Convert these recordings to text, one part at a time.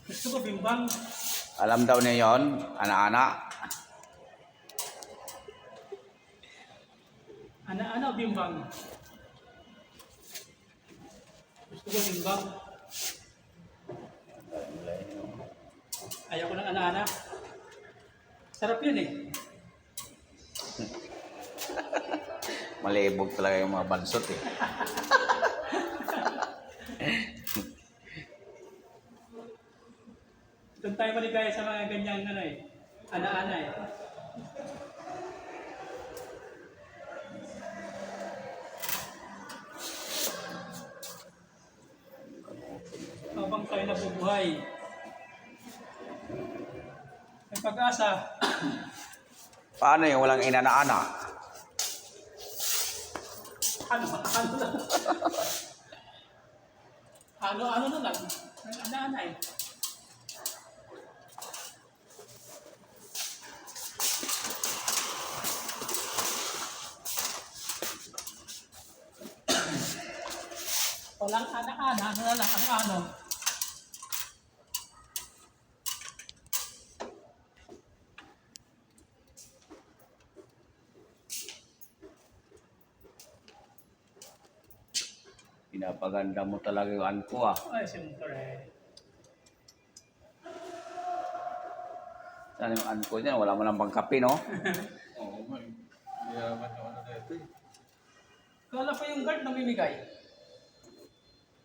Gusto ko bimbang. Alam daw niya yon, anak-anak. Ana-ana o bimbang? Gusto ko bimbang. Ayaw ko ng ana-ana. Sarap yun eh. Malibog talaga yung mga bansot eh. Doon tayo maligaya sa mga ganyang ano eh. Ana-ana eh. Habang tayo nabubuhay. May pag-asa. Paano yung walang inana-anak? Ano lang. Ano na lang. Ana-ana eh. Walang ana-ana, ano na lang ang ano. Pinapaganda mo talaga yung anko ah. Ay, siyempre. Saan yung anko niya? Wala mo lang pangkape, no? Oo, may. Mayaman yung ano na ito eh. Kala pa yung guard namimigay.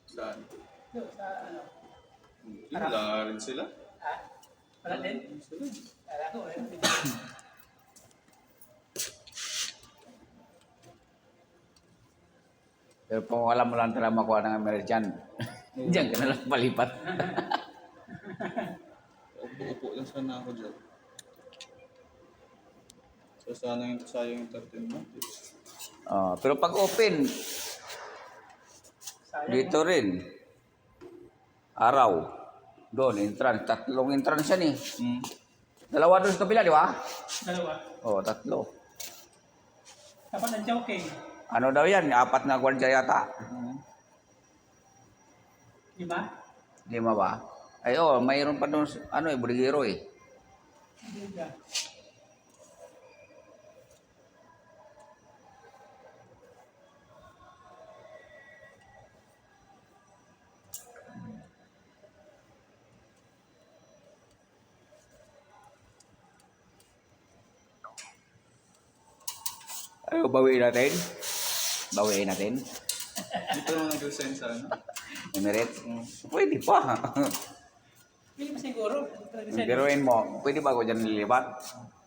Saan? Doon, sa ano. Wala rin sila. Ha? Wala din? Sila. Kala ko eh. Pero kung wala mo lang talaga makuha ng American, diyan ka na lang palipat. Upo-upo lang sana ako dyan. So sana yung sayang yung 13 months. Pero pag open, Sayang. dito rin. Araw. Doon, entrance. Tatlong entrance yan eh. Dalawa doon sa kabila, di ba? Dalawa. Oo, tatlo. Dapat ang joking. Ano daw yan? 4 na gwardiya yata. 5? 5 ba? Ay, mayroon pa doon, ano eh, buligero eh. Hindi ka. Ay, bawiin natin. Bawiin natin. Dito naman nag-resign sa ano? Emirates. Pwede pa. Hindi pa siguro. Biruin mo, pwede ba ako dyan nilipat?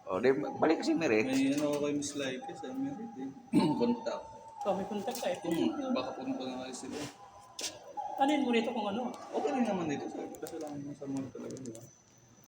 O, di, balik kasi Emirates. May ano ako kay Miss Laike sa Merit eh. Contact. Oh, may contact tayo. Baka pumunta na kayo sila. Ano yun mo rito kung ano? Okay rin naman dito. Kasi lang sa mall talaga, di ba?